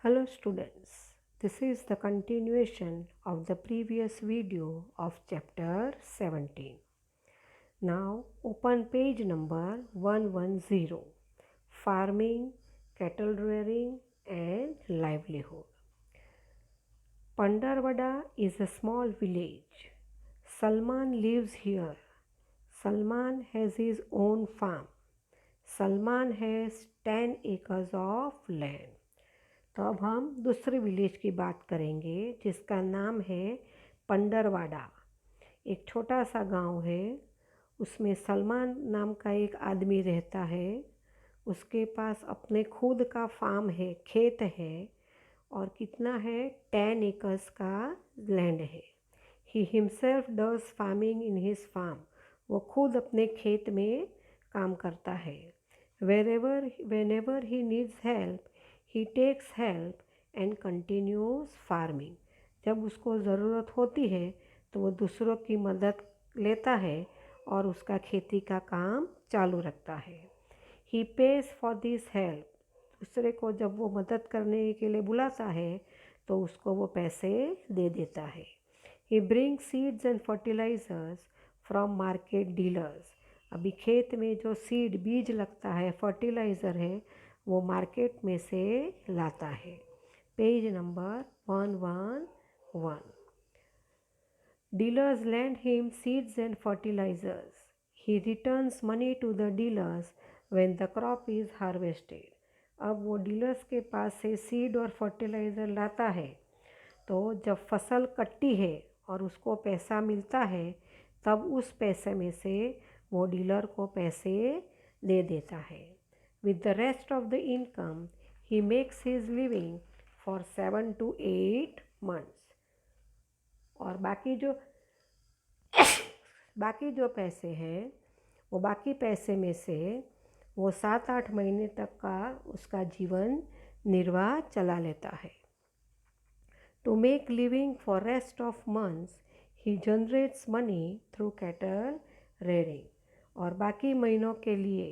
Hello students, this is the continuation of the previous video of chapter 17. Now open page number 110, Farming, Cattle Rearing and Livelihood. Pandarwada is a small village. Salman lives here. Salman has his own farm. Salman has 10 acres of land. तो अब हम दूसरे village की बात करेंगे जिसका नाम है पंडरवाड़ा। एक छोटा सा गांव है, उसमें सलमान नाम का एक आदमी रहता है। उसके पास अपने खुद का फार्म है, खेत है, और कितना है 10 एकर्स का लैंड है। He himself does farming in his farm. वो खुद अपने खेत में काम करता है। Whenever he needs help he takes help and continues farming. जब उसको ज़रूरत होती है तो वो दूसरों की मदद लेता है और उसका खेती का काम चालू रखता है। ही पेज फॉर दिस हेल्प। दूसरे को जब वो मदद करने के लिए बुलाता है तो उसको वो पैसे दे देता है। He bring seeds and fertilisers from market dealers. अभी खेत में जो सीड बीज लगता है, फर्टिलाइज़र है, वो मार्केट में से लाता है। Page number 111। Dealers lend him seeds and fertilizers. He returns money to the dealers when the crop is harvested. अब वो डीलर्स के पास से सीड और फर्टिलाइज़र लाता है, तो जब फसल कटती है और उसको पैसा मिलता है तब उस पैसे में से वो डीलर को पैसे दे देता है। With the rest of the income, he makes his living for 7 to 8 months. और बाकी जो पैसे हैं वो बाकी पैसे में से वो 7-8 महीने तक का उसका जीवन निर्वाह चला लेता है। To make living for rest of months, he generates money through cattle rearing. और बाकी महीनों के लिए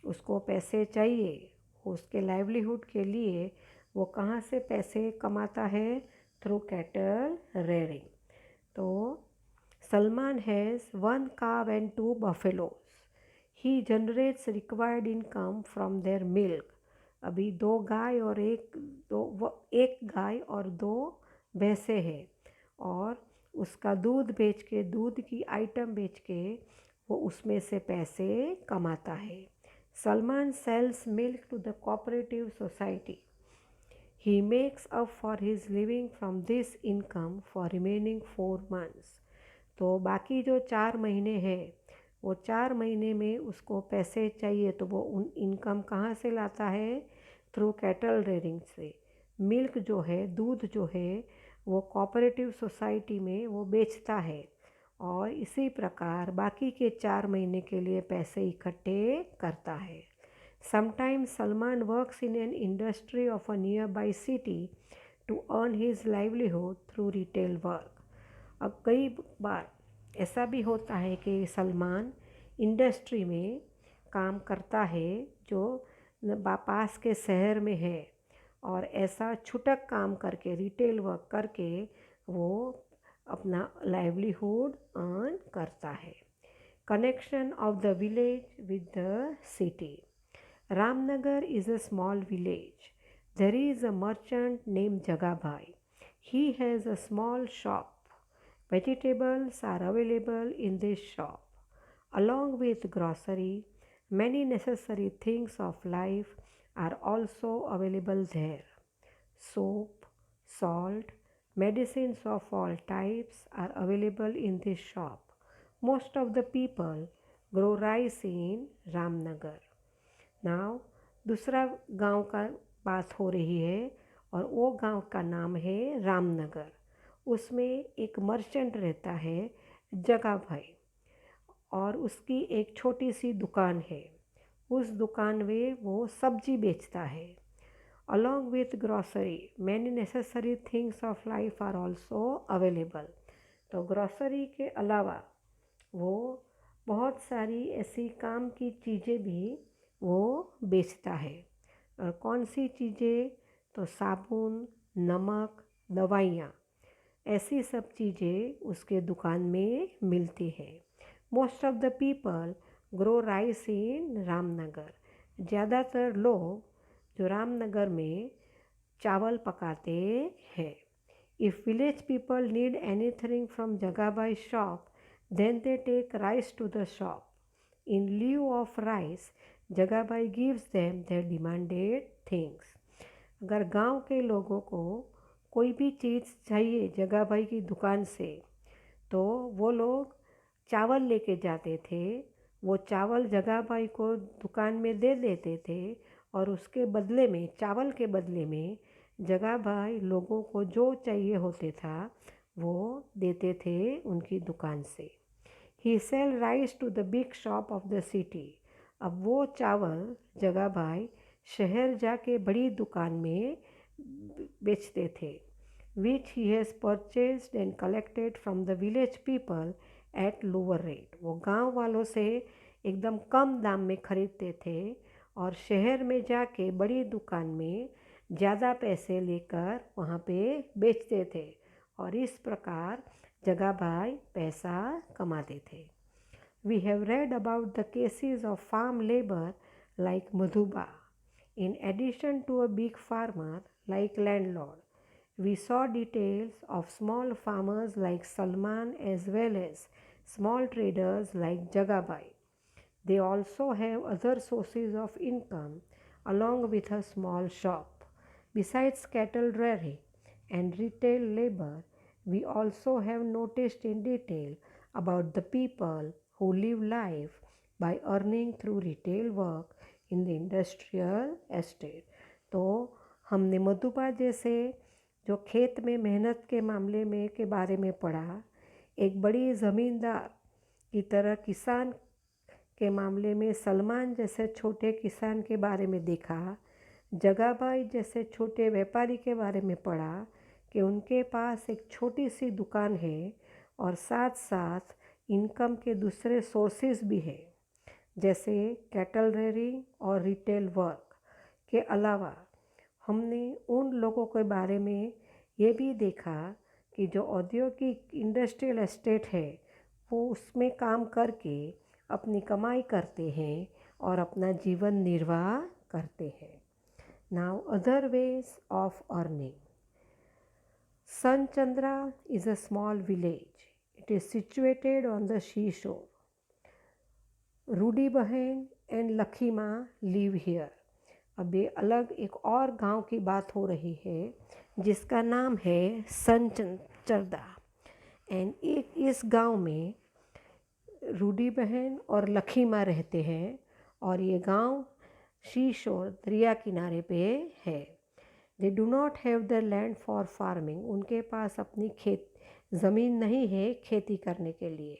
उसको पैसे चाहिए, उसके लाइवलीहुड के लिए वो कहाँ से पैसे कमाता है? Through cattle rearing. तो Salman has 1 cow and 2 buffaloes. He generates required income from their milk. अभी एक गाय और 2 भैंसें हैं और उसका दूध की आइटम बेच के वो उसमें से पैसे कमाता है। Salman sells milk to the cooperative society. He makes up for his living from this income for remaining 4 months. तो बाकी जो 4 महीने हैं वो 4 महीने में उसको पैसे चाहिए, तो वो उन इनकम कहाँ से लाता है? थ्रू कैटल रेयरिंग से। मिल्क जो है, दूध जो है, वो कोऑपरेटिव सोसाइटी में वो बेचता है और इसी प्रकार बाकी के 4 महीने के लिए पैसे इकट्ठे करता है। Sometimes Salman works in an industry of a nearby city to earn his livelihood through retail work. अब कई बार ऐसा भी होता है कि सलमान इंडस्ट्री में काम करता है जो पास के शहर में है, और ऐसा छुटक काम करके, रिटेल वर्क करके वो अपना लाइवलीहुड अर्न करता है। Connection of the village with the city. Ramnagar is a small village. There is a merchant named Jagabhai. He has a small shop. Vegetables are available in this shop. Along with grocery, many necessary things of life are also available there. Soap, salt, medicines of all types are available in this shop. Most of the people grow rice in Ramnagar. Now दूसरा गांव का बात हो रही है और वो गांव का नाम है रामनगर। उसमें एक मर्चेंट रहता है, जगा भाई, और उसकी एक छोटी सी दुकान है। उस दुकान में वो सब्जी बेचता है। Along with grocery many necessary things of life are also available. तो ग्रॉसरी के अलावा वो बहुत सारी ऐसी काम की चीज़ें भी वो बेचता है। और कौन सी चीज़ें? तो साबुन, नमक, दवाइयाँ, ऐसी सब चीज़ें उसके दुकान में मिलती है। Most of the people grow rice in Ramnagar. ज़्यादातर लोग जो रामनगर में चावल पकाते हैं। If village people need anything from Jagabai shop, then they take rice to the shop. In lieu of rice, Jagabai gives them their demanded things. अगर गांव के लोगों को कोई भी चीज़ चाहिए जगाबाई की दुकान से, तो वो लोग चावल लेके जाते थे। वो चावल जगाबाई को दुकान में दे देते थे और उसके बदले में, चावल के बदले में, जगाबाई लोगों को जो चाहिए होते था वो देते थे उनकी दुकान से। He sell rice to the big shop of the city. अब वो चावल जगाबाई शहर जाके बड़ी दुकान में बेचते थे, which he has purchased and collected from the village people at lower rate। वो गांव वालों से एकदम कम दाम में खरीदते थे और शहर में जाके बड़ी दुकान में ज़्यादा पैसे लेकर वहाँ पे बेचते थे और इस प्रकार जगाबाई पैसा कमाते थे। We have read about the cases of farm labor like Madhuba. In addition to a big farmer like landlord, we saw details of small farmers like Salman as well as small traders like Jagabai. They also have other sources of income along with a small shop. Besides cattle rearing and retail labor, we also have noticed in detail about the people who live life by earning through retail work in the industrial estate। तो हमने मधुबा जैसे जो खेत में मेहनत के मामले में के बारे में पढ़ा, एक बड़ी ज़मींदार की तरह किसान के मामले में सलमान जैसे छोटे किसान के बारे में देखा, जगाबाई जैसे छोटे व्यापारी के बारे में पढ़ा कि उनके पास एक छोटी सी दुकान है और साथ साथ इनकम के दूसरे सोर्सेज भी है, जैसे कैटल रेयरिंग और रिटेल वर्क के अलावा हमने उन लोगों के बारे में ये भी देखा कि जो औद्योगिक इंडस्ट्रियल एस्टेट है वो उसमें काम करके अपनी कमाई करते हैं और अपना जीवन निर्वाह करते हैं। Now other ways of earning. Sanchandra is a small village. It is situated on the seashore. Rudi बहन एंड लखीमा लिव हियर। अब ये अलग एक और गांव की बात हो रही है जिसका नाम है संचरदा। एंड एक इस गांव में रूडी बहन और लखीमा रहते हैं और ये गांव शीशोर दरिया किनारे पे है। दे do not have the land for farming. उनके पास अपनी ज़मीन नहीं है खेती करने के लिए।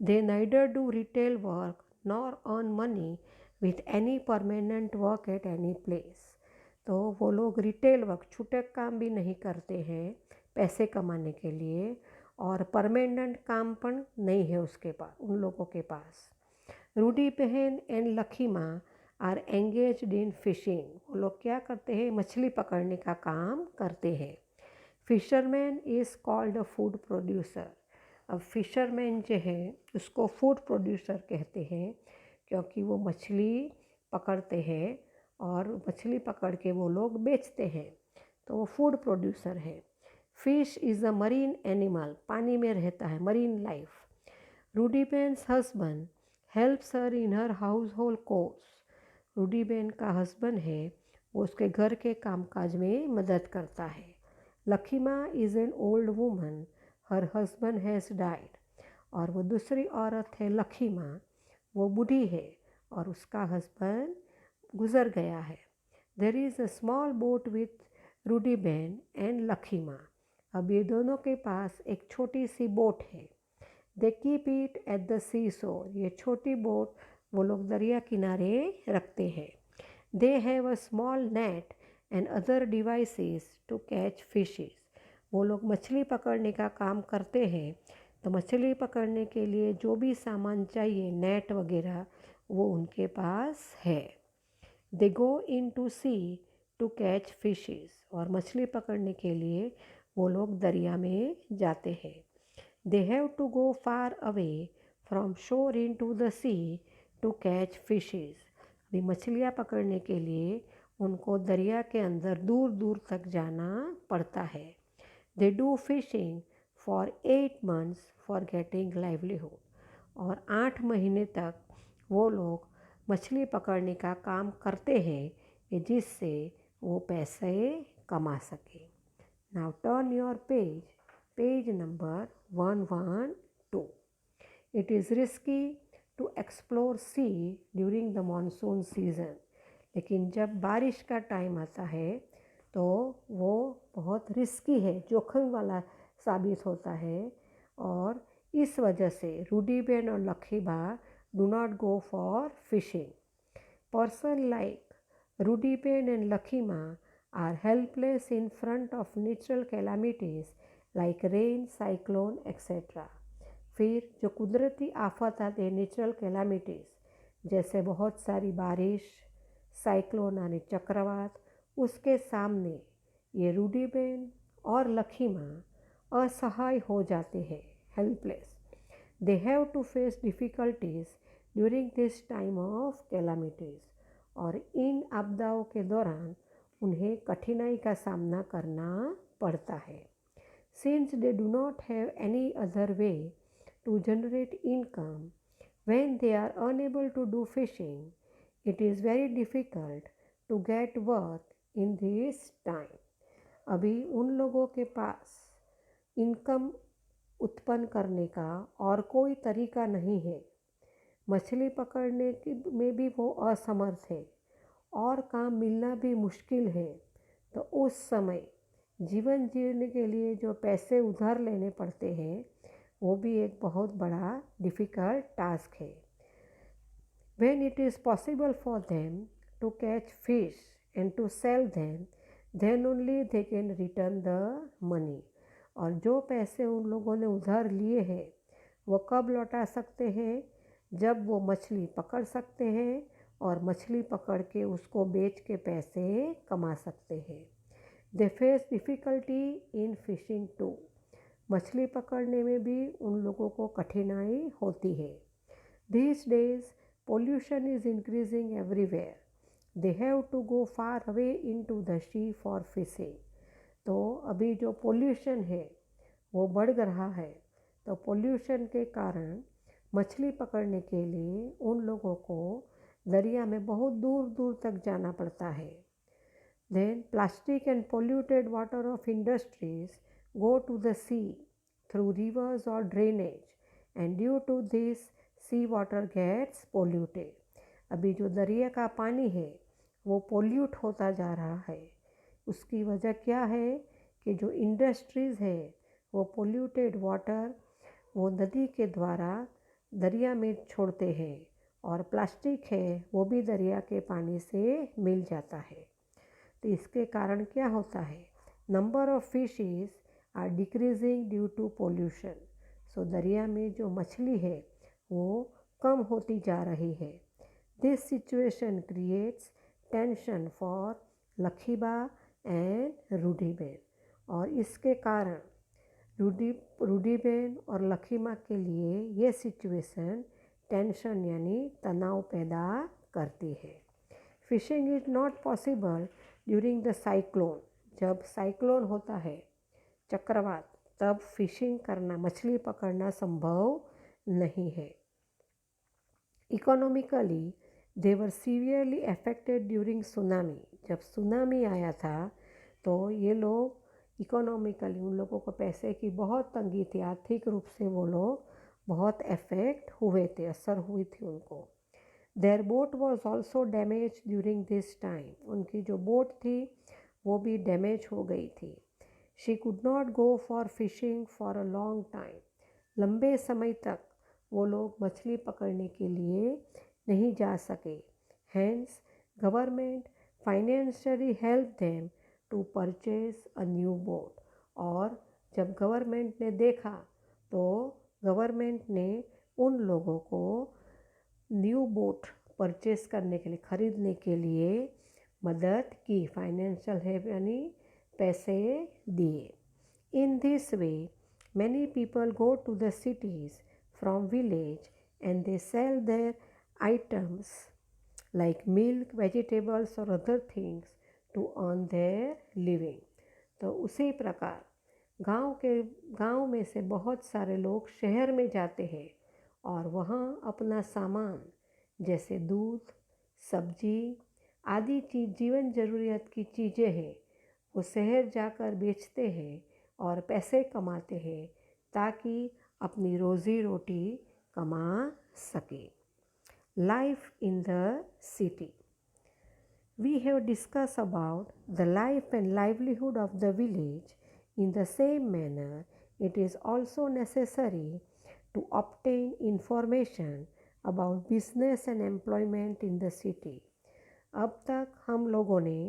They neither do retail work nor earn money with any permanent work at any place. तो वो लोग रिटेल वर्क, छूटक काम भी नहीं करते हैं पैसे कमाने के लिए और परमानेंट काम पण नहीं है उसके पास, उन लोगों के पास। रूडी बहन and Lakhima are engaged in fishing. वो लोग क्या करते हैं, मछली पकड़ने का काम करते हैं। Fisherman is called a food producer. अब फिशरमैन जो है उसको फूड प्रोड्यूसर कहते हैं क्योंकि वो मछली पकड़ते हैं और मछली पकड़ के वो लोग बेचते हैं, तो वो फूड प्रोड्यूसर है। Fish is a marine animal, पानी में रहता है, marine life. Rudi Ben's husband helps her in her household chores. Rudi Ben का हस्बैंड है, वो उसके घर के कामकाज में मदद करता है। Lakhima is an old woman, her husband has died. और वो दूसरी औरत है लखीमा, वो बूढ़ी है और उसका हस्बैंड गुज़र गया है। There is a small boat with Rudi Ben and Lakhima. अब ये दोनों के पास एक छोटी सी बोट है। They keep it at the sea shore. ये छोटी बोट वो लोग दरिया किनारे रखते हैं। They have a small net and other devices to catch fishes. वो लोग मछली पकड़ने का काम करते हैं, तो मछली पकड़ने के लिए जो भी सामान चाहिए, नेट वगैरह, वो उनके पास है। They go into sea to catch fishes, और मछली पकड़ने के लिए वो लोग दरिया में जाते हैं। They have to go far away from shore in to the sea to catch fishes. अभी मछलियाँ पकड़ने के लिए उनको दरिया के अंदर दूर दूर तक जाना पड़ता है। They do fishing for 8 months for getting livelihood, और 8 महीने तक वो लोग मछली पकड़ने का काम करते हैं कि जिससे वो पैसे कमा सके। Now turn your page number 112। It is risky to explore sea during the monsoon season, लेकिन जब बारिश का टाइम आता है तो वो बहुत रिस्की है, जोखिम वाला साबित होता है, और इस वजह से रूडीबेन और Lakhiba do not go for fishing. Person like Rudiben and Lakhima are helpless in front of natural calamities like rain, cyclone etcetera. फिर जो कुदरती आफत आते हैं, नेचुरल कैलामिटीज़, जैसे बहुत सारी बारिश, साइक्लोन यानी चक्रवात, उसके सामने ये रूडीबेन और लखीमा असहाय हो जाते हैं, helpless. They have to face difficulties during this time of calamities, और इन आपदाओं के दौरान उन्हें कठिनाई का सामना करना पड़ता है। Since they do not have any other way to generate income when they are unable to do fishing, it is very difficult to get work in this time. अभी उन लोगों के पास इनकम उत्पन्न करने का और कोई तरीका नहीं है। मछली पकड़ने में भी वो असमर्थ है और काम मिलना भी मुश्किल है। तो उस समय जीवन जीने के लिए जो पैसे उधार लेने पड़ते हैं, वो भी एक बहुत बड़ा डिफ़िकल्ट टास्क है। When it is possible for them to catch fish and to sell them, then only they can return the money. और जो पैसे उन लोगों ने उधार लिए हैं वो कब लौटा सकते हैं? जब वो मछली पकड़ सकते हैं और मछली पकड़ के उसको बेच के पैसे कमा सकते हैं। They face difficulty in fishing too, मछली पकड़ने में भी उन लोगों को कठिनाई होती है। These days pollution is increasing everywhere. They have to go far away into the sea for fishing. तो अभी जो पोल्यूशन है वो बढ़ रहा है, तो पोल्यूशन के कारण मछली पकड़ने के लिए उन लोगों को दरिया में बहुत दूर दूर तक जाना पड़ता है। Then plastic and polluted water of industries go to the sea through rivers or drainage, and due to this sea water gets polluted. अभी जो दरिया का पानी है वो पोल्यूट होता जा रहा है। उसकी वजह क्या है कि जो इंडस्ट्रीज़ है वो पोल्यूटेड वाटर वो नदी के द्वारा दरिया में छोड़ते हैं, और प्लास्टिक है वो भी दरिया के पानी से मिल जाता है। तो इसके कारण क्या होता है? Number of fishes are decreasing due to pollution. So दरिया में जो मछली है वो कम होती जा रही है। This situation creates tension for Lakhiba and Rudiben, और इसके कारण रूडीबेन और लखीमा के लिए ये सिचुएशन टेंशन यानी तनाव पैदा करती है। Fishing is not possible during the cyclone. जब साइक्लोन होता है, चक्रवात, तब फिशिंग करना, मछली पकड़ना संभव नहीं है। इकोनॉमिकली दे वर सीवियरली अफेक्टेड ड्यूरिंग सुनामी। जब सुनामी आया था तो ये लोग इकोनॉमिकली, उन लोगों को पैसे की बहुत तंगी थी, आर्थिक रूप से वो लोग बहुत अफेक्ट हुए थे, असर हुई थी उनको। Their boat was also damage during this time. उनकी जो बोट थी वो भी डैमेज हो गई थी। She could not go for fishing for a long time. लंबे समय तक वो लोग मछली पकड़ने के लिए नहीं जा सके। Hence government financially help them to purchase a new boat. और जब गवर्नमेंट ने देखा तो गवर्नमेंट ने उन लोगों को न्यू बोट परचेस करने के लिए, ख़रीदने के लिए मदद की, फाइनेंशियल हेल्प यानी पैसे दिए। In this way many people go to the cities from village and they sell their items like milk, vegetables और other things to earn their living. तो उसी प्रकार गांव में से बहुत सारे लोग शहर में जाते हैं और वहाँ अपना सामान जैसे दूध, सब्जी आदि चीज़ जीवन ज़रूरियत की चीज़ें हैं वो शहर जाकर बेचते हैं और पैसे कमाते हैं ताकि अपनी रोज़ी रोटी कमा सके। Life in the city. We have discussed about the life and livelihood of the village. In the same manner, it is also necessary to obtain information about business and employment in the city. अब तक हम लोगों ने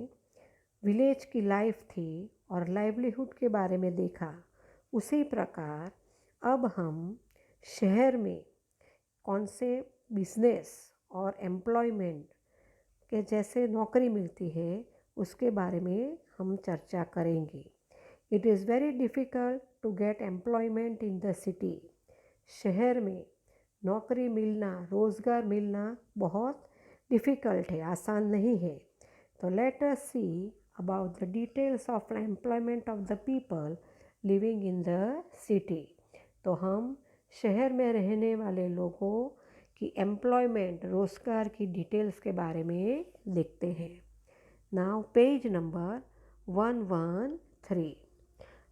village की life थी और livelihood के बारे में देखा। उसी प्रकार अब हम शहर में कौन से बिजनेस और एम्प्लॉयमेंट के जैसे नौकरी मिलती है उसके बारे में हम चर्चा करेंगे। It is very difficult to get employment in the city. शहर में नौकरी मिलना, रोज़गार मिलना बहुत डिफ़िकल्ट है, आसान नहीं है। तो let us see about the details of employment of the people living in the city. तो हम शहर में रहने वाले लोगों कि एम्प्लॉयमेंट, रोज़गार की डिटेल्स के बारे में देखते हैं। Now page number 113।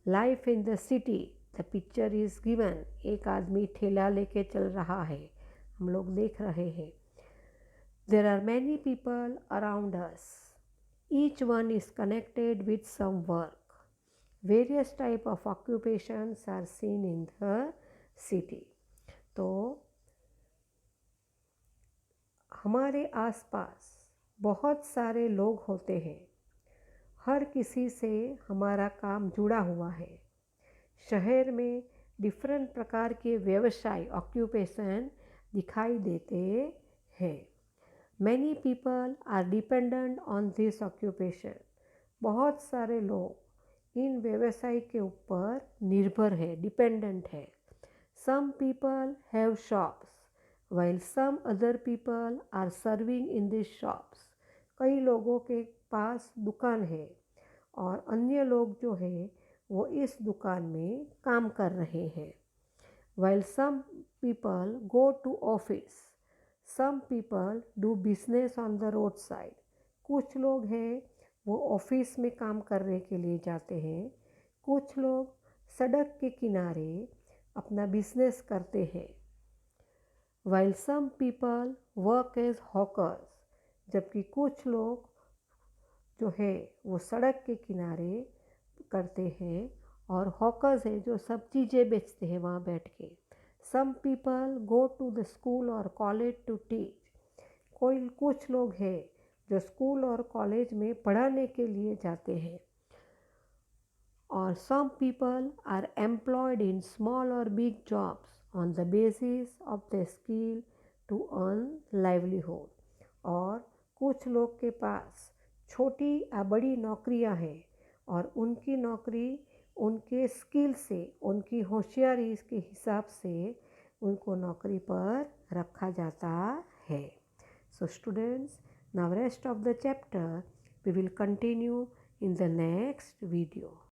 Life in the city. The picture is given. एक आदमी ठेला लेके चल रहा है, हम लोग देख रहे हैं। There are many people around us, each one is connected with some work. Various type of occupations are seen in the city. तो हमारे आसपास बहुत सारे लोग होते हैं, हर किसी से हमारा काम जुड़ा हुआ है। शहर में डिफरेंट प्रकार के व्यवसाय, ऑक्यूपेशन दिखाई देते हैं। Many people are dependent on this occupation. बहुत सारे लोग इन व्यवसाय के ऊपर निर्भर है, डिपेंडेंट है। Some people have shops while some other people are serving in these shops. कई लोगों के पास दुकान है और अन्य लोग जो है वो इस दुकान में काम कर रहे हैं। While some people go to office, some people do business on the roadside. कुछ लोग हैं वो ऑफिस में काम करने के लिए जाते हैं, कुछ लोग सड़क के किनारे अपना बिजनेस करते हैं। While some people work as hawkers, जबकि कुछ लोग जो है वो सड़क के किनारे करते हैं और हॉकर्स है जो सब चीज़ें बेचते हैं वहाँ बैठ के। Some people go to the school or college to teach. कुछ लोग हैं जो स्कूल और कॉलेज में पढ़ाने के लिए जाते हैं। और some people are employed in small or big jobs on the basis of their skill to earn livelihood. और कुछ लोग के पास छोटी या बड़ी नौकरियां हैं और उनकी नौकरी उनके स्किल से, उनकी होशियारी के हिसाब से उनको नौकरी पर रखा जाता है। So students, now rest of the chapter we will continue in the next video.